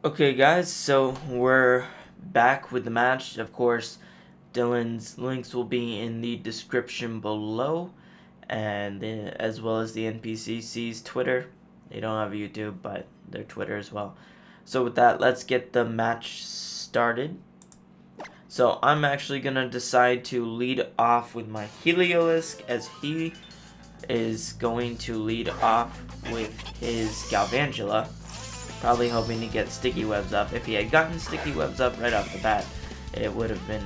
Okay guys, so we're back with the match. Of course, Dylan's links will be in the description below, and as well as the NPCC's Twitter. They don't have YouTube, but their Twitter as well. So with that, let's get the match started. So I'm actually going to decide to lead off with my Heliolisk, as he is going to lead off with his Galvantula. Probably hoping to get sticky webs up. If he had gotten sticky webs up right off the bat, it would have been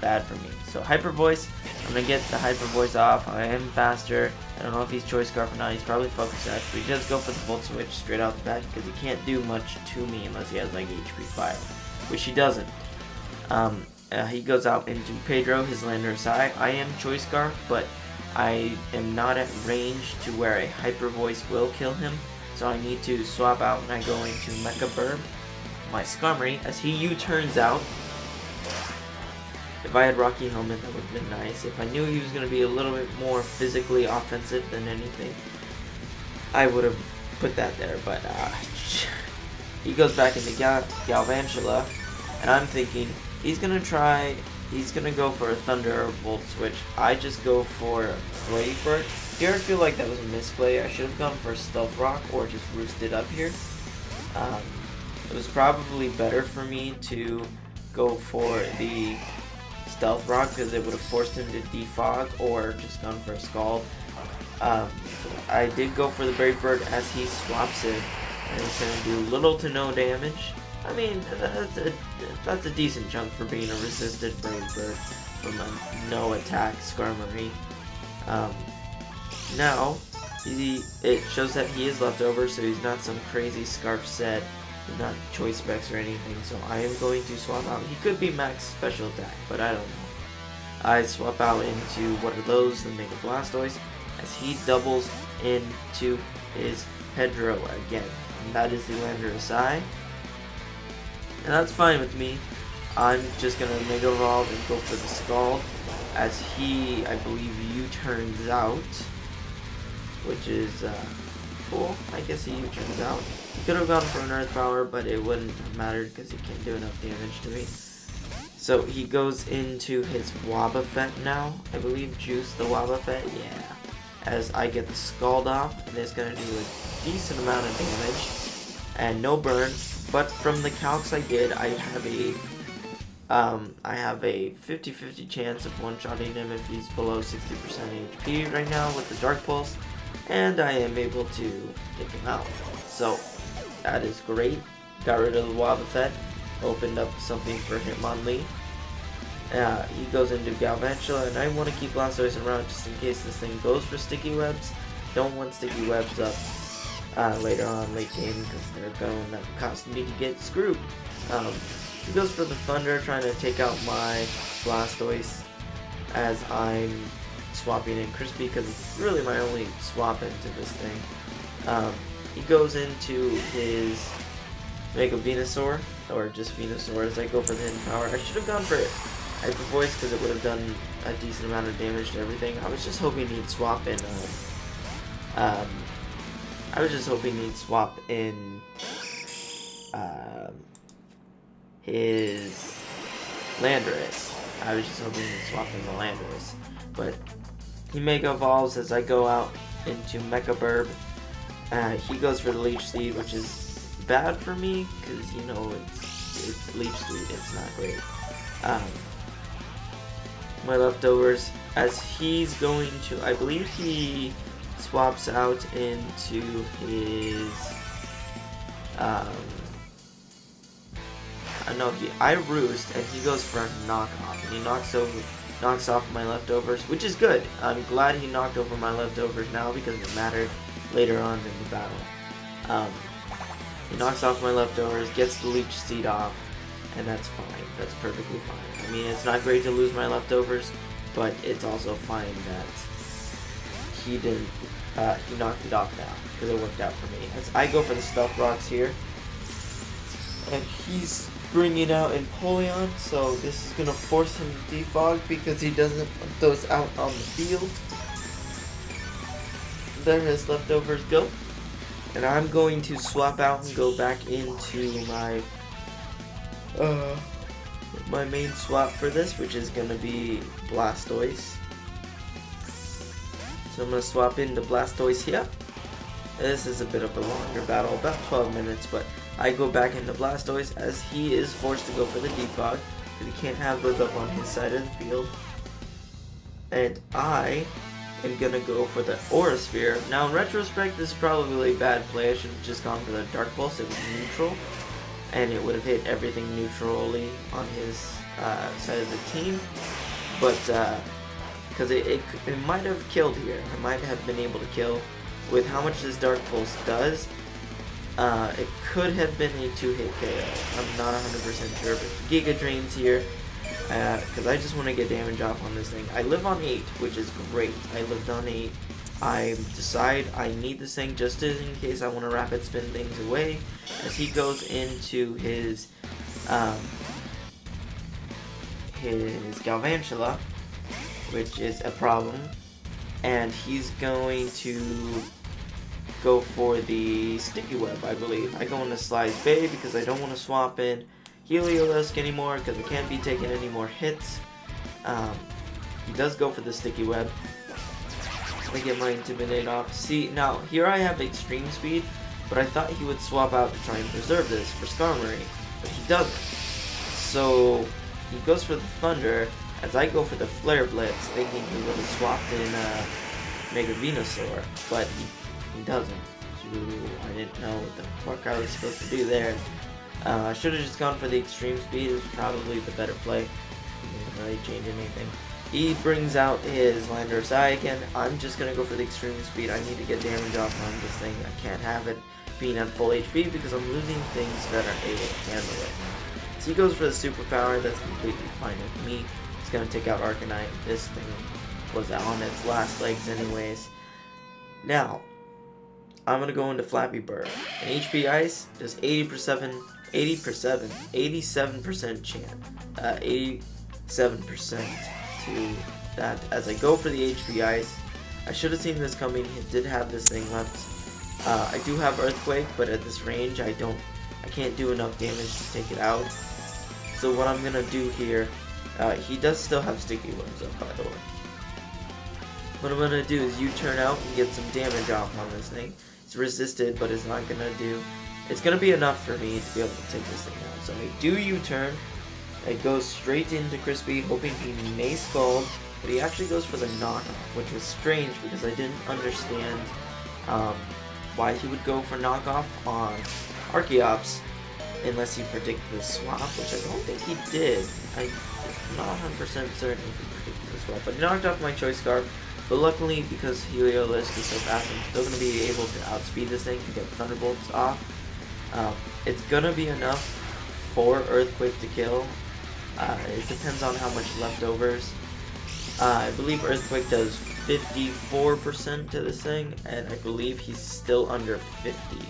bad for me. So Hyper Voice, I'm gonna get the Hyper Voice off. I am faster. I don't know if he's Choice Scarf or not. He's probably Focus Sash, but he does go for the Volt Switch straight off the bat because he can't do much to me unless he has like HP 5, which he doesn't. He goes out into Pedro, his Landorus Eye. I am Choice Scarf, but I am not at range to where a Hyper Voice will kill him. So I need to swap out and I go into Mecha my Skarmory, as he U-turns out. If I had Rocky Helmet, that would have been nice. If I knew he was going to be a little bit more physically offensive than anything, I would have put that there. But he goes back into Galvantula, and I'm thinking he's going to go for a Thunder or Volt Switch. I just go for Brave Bird. Here I feel like that was a misplay. I should have gone for Stealth Rock or just roosted up here. It was probably better for me to go for the Stealth Rock because it would have forced him to defog, or just gone for a Scald. I did go for the Brave Bird as he swaps it, and it's going to do little to no damage. I mean, that's a decent chunk for being a resisted Brave Bird from a no attack Skarmory. Now, it shows that he is leftover, so he's not some crazy Scarf set, he's not Choice Specs or anything, so I am going to swap out. He could be max special attack, but I don't know. I swap out into what are those, the Mega Blastoise, as he doubles into his Pedro again. And that is the Landorus Eye. And that's fine with me. I'm just going to Mega Evolve and go for the Scald, as he, I believe, U-turns out. Which is cool. I guess he U-turns out. He could have gone for an Earth Power, but it wouldn't have mattered because he can't do enough damage to me. So he goes into his Wobbuffet now. I believe Juice the Wobbuffet, yeah. As I get the Scald off, and it's going to do a decent amount of damage. And no burn, but from the calcs I did, I have a 50-50 chance of one-shotting him if he's below 60% HP right now with the Dark Pulse. And I am able to take him out. So, that is great. Got rid of the Wobbuffet. Opened up something for Hitmonlee. He goes into Galvantula, and I want to keep Blastoise around just in case this thing goes for Sticky Webs. Don't want Sticky Webs up later on late game, because they're going to cause me to get screwed. He goes for the Thunder, trying to take out my Blastoise, as I'm swapping in Crispy, because it's really my only swap into this thing. He goes into his Mega Venusaur, or just Venusaur, as I go for the Hidden Power. I should have gone for Hyper Voice because it would have done a decent amount of damage to everything. I was just hoping he'd swap in his Landorus. I was just hoping he'd swap in the Landorus, but he Mega Evolves as I go out into Mecha. He goes for the Leech Seed, which is bad for me because, you know, it's Leech Seed. It's not great. My leftovers, as he's going to, I believe he swaps out into his, I Roost, and he goes for a knockoff, and he knocks off my leftovers, which is good. I'm glad he knocked over my leftovers now because it mattered later on in the battle. He knocks off my leftovers, gets the Leech Seed off, and that's fine. That's perfectly fine. I mean, it's not great to lose my leftovers, but it's also fine that he didn't. He knocked it off now because it worked out for me. As I go for the Stealth Rocks here, and he's bringing out Empoleon, so this is gonna force him to defog because he doesn't want those out on the field. There his leftovers go. And I'm going to swap out and go back into my my main swap for this, which is going to be Blastoise. So I'm going to swap into Blastoise here. This is a bit of a longer battle, about 12 minutes, but I go back into Blastoise as he is forced to go for the defog, because he can't have those up on his side of the field. And I am going to go for the Aura Sphere. Now in retrospect, this is probably a bad play. I should have just gone for the Dark Pulse. It was neutral, and it would have hit everything neutrally on his side of the team. But because it might have killed here. I might have been able to kill. With how much this Dark Pulse does, it could have been a 2-hit KO. I'm not 100% sure, but Giga Drains here, because I just want to get damage off on this thing. I live on 8, which is great. I lived on 8. I decide I need this thing just in case I want to rapid spin things away, as he goes into his Galvantula, which is a problem. And he's going to go for the Sticky Web, I believe. I go into Slice Bay because I don't want to swap in Heliolisk anymore because it can't be taking any more hits. He does go for the Sticky Web. I get my Intimidate off. See, now here I have Extreme Speed, but I thought he would swap out to try and preserve this for Skarmory, but he doesn't. So he goes for the Thunder, as I go for the Flare Blitz, thinking he would have swapped in Mega Venusaur, but he doesn't. So I didn't know what the fuck I was supposed to do there. I should have just gone for the Extreme Speed. It was probably the better play. Didn't really change anything. He brings out his Landorus Eye again. I'm just going to go for the Extreme Speed. I need to get damage off on this thing. I can't have it being at full HP because I'm losing things that are able to handle it. So he goes for the Superpower. That's completely fine with me. He's going to take out Arcanine. This thing was on its last legs anyways. Now, I'm going to go into Flappy Bird. And HP Ice does 87% chance. 87% to that as I go for the HP Ice. I should have seen this coming. It did have this thing left. I do have Earthquake, but at this range I can't do enough damage to take it out. So what I'm going to do here, he does still have Sticky Webs up, by the way. What I'm going to do is U-turn out and get some damage off on this thing. It's resisted, but it's not going to do... It's going to be enough for me to be able to take this thing out. So I do U-turn. It goes straight into Crispy, hoping he may Scald, but he actually goes for the knockoff, which was strange because I didn't understand why he would go for knockoff on Archeops unless he predicted the swap, which I don't think he did. I'm not 100% certain if he predicted the swap, but he knocked off my Choice Scarf. But luckily, because Heliolisk is so fast, I'm still going to be able to outspeed this thing and get Thunderbolts off. It's going to be enough for Earthquake to kill. It depends on how much leftovers. I believe Earthquake does 54% to this thing, and I believe he's still under 50.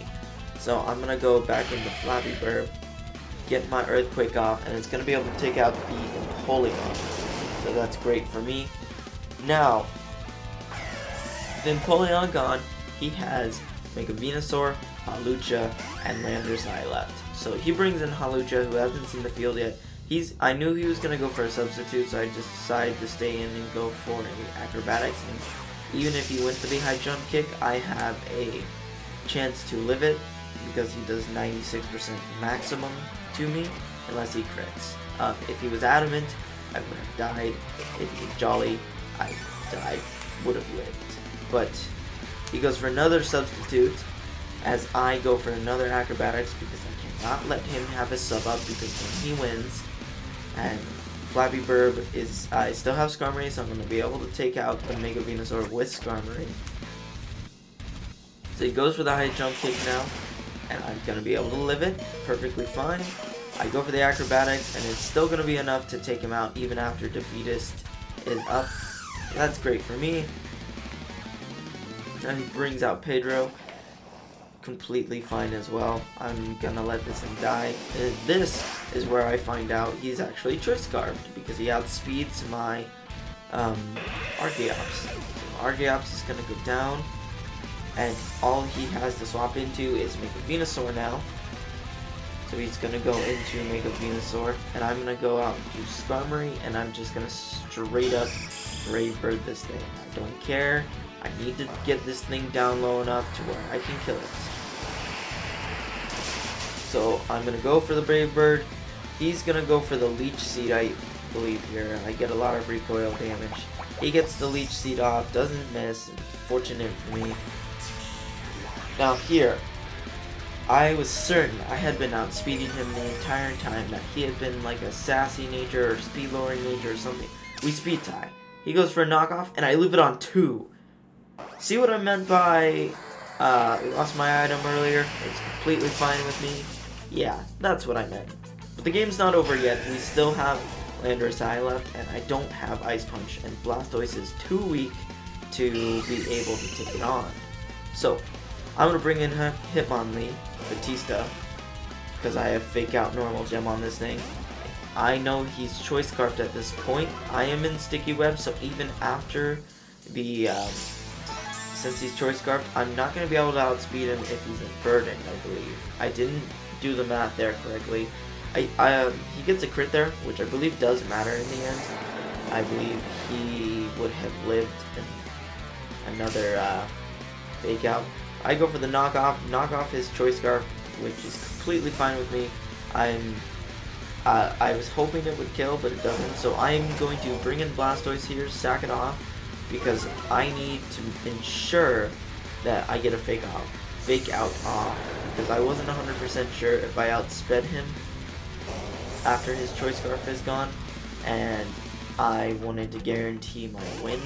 So I'm going to go back into Flappy Bird, get my Earthquake off, and it's going to be able to take out the Empoleon. So that's great for me. Now, the Empoleon gone, he has Mega Venusaur, Hawlucha, and Landorus Eye left. So he brings in Hawlucha, who hasn't seen the field yet. I knew he was going to go for a substitute, so I just decided to stay in and go for a Acrobatics. And even if he went for the high jump kick, I have a chance to live it, because he does 96% maximum to me, unless he crits. If he was adamant, I would have died. If he was jolly, I would have lived. But he goes for another substitute, as I go for another Acrobatics, because I cannot let him have his sub up, because when he wins, and Flappy Bird is, I still have Skarmory, so I'm going to be able to take out the Mega Venusaur with Skarmory. So he goes for the high jump kick now, and I'm going to be able to live it perfectly fine. I go for the Acrobatics, and it's still going to be enough to take him out even after Defeatist is up. That's great for me. And he brings out Pedro. Completely fine as well. I'm gonna let this thing die. And this is where I find out he's actually Choice Scarfed, because he outspeeds my Archeops. So Archeops is gonna go down. and all he has to swap into is make a Venusaur now. So he's gonna go into make a Venusaur, and I'm gonna go out and do Skarmory, and I'm just gonna straight up Brave Bird this thing. I don't care. I need to get this thing down low enough to where I can kill it. So I'm gonna go for the Brave Bird. He's gonna go for the Leech Seed, I believe here. I get a lot of recoil damage. He gets the Leech Seed off, doesn't miss. Fortunate for me. Now here, I was certain I had been outspeeding him the entire time, that he had been like a sassy nature or speed lowering nature or something. We speed tie. He goes for a knockoff, and I leave it on 2. See what I meant by, we lost my item earlier? It's completely fine with me. Yeah, that's what I meant. But the game's not over yet. We still have Landorus Eye left, and I don't have Ice Punch, and Blastoise is too weak to be able to take it on. So, I'm going to bring in Hitmonlee, Batista, because I have Fake Out Normal Gem on this thing. I know he's Choice Scarfed at this point. I am in Sticky Web, so even after the, since he's Choice Scarfed, I'm not going to be able to outspeed him if he's in Burden, I believe. I didn't do the math there correctly. He gets a crit there, which I believe does matter in the end. I believe he would have lived in another Fake Out. I go for the knockoff. Knockoff his Choice Scarf, which is completely fine with me. I was hoping it would kill, but it doesn't. So I'm going to bring in Blastoise here, sack it off, because I need to ensure that I get a Fake Out off, because I wasn't 100% sure if I outsped him after his Choice Scarf is gone, and I wanted to guarantee my win.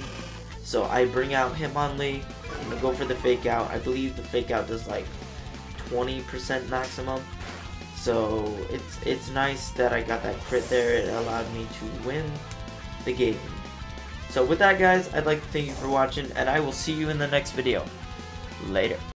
So I bring out Hitmonlee. I'm gonna go for the Fake Out. I believe the Fake Out does like 20% maximum. So it's nice that I got that crit there. It allowed me to win the game. So with that, guys, I'd like to thank you for watching, and I will see you in the next video. Later.